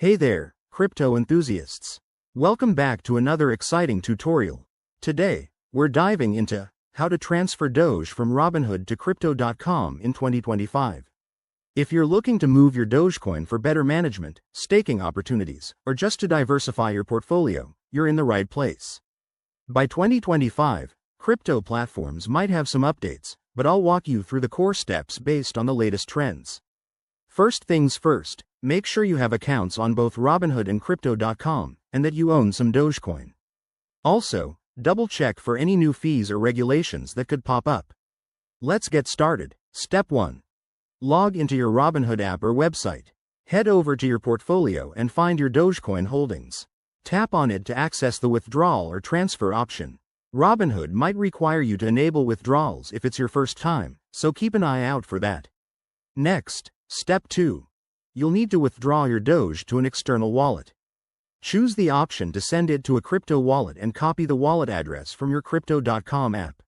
Hey there, crypto enthusiasts. Welcome back to another exciting tutorial. Today, we're diving into how to transfer Doge from Robinhood to Crypto.com in 2025. If you're looking to move your Dogecoin for better management, staking opportunities, or just to diversify your portfolio, you're in the right place. By 2025, crypto platforms might have some updates, but I'll walk you through the core steps based on the latest trends. First things first, make sure you have accounts on both Robinhood and Crypto.com, and that you own some Dogecoin. Also, double-check for any new fees or regulations that could pop up. Let's get started. Step 1. Log into your Robinhood app or website. Head over to your portfolio and find your Dogecoin holdings. Tap on it to access the withdrawal or transfer option. Robinhood might require you to enable withdrawals if it's your first time, so keep an eye out for that. Next, Step 2. You'll need to withdraw your Doge to an external wallet. Choose the option to send it to a crypto wallet and copy the wallet address from your Crypto.com app.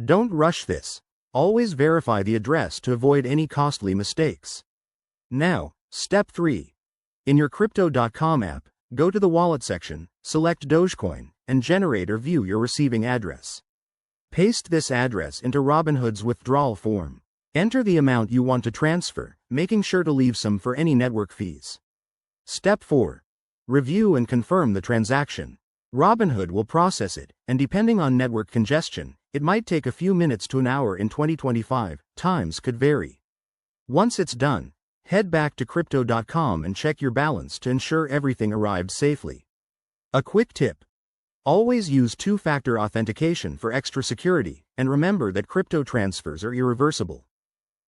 Don't rush this. Always verify the address to avoid any costly mistakes. Now, Step 3. In your Crypto.com app, go to the wallet section, select Dogecoin, and generate or view your receiving address. Paste this address into Robinhood's withdrawal form. Enter the amount you want to transfer, making sure to leave some for any network fees. Step 4. Review and confirm the transaction. Robinhood will process it, and depending on network congestion, it might take a few minutes to an hour in 2025, times could vary. Once it's done, head back to Crypto.com and check your balance to ensure everything arrived safely. A quick tip. Always use two-factor authentication for extra security, and remember that crypto transfers are irreversible.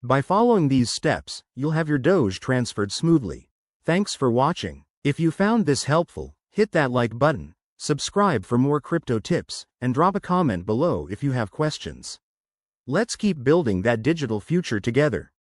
By following these steps, you'll have your Doge transferred smoothly. Thanks for watching. If you found this helpful, hit that like button, subscribe for more crypto tips, and drop a comment below if you have questions. Let's keep building that digital future together.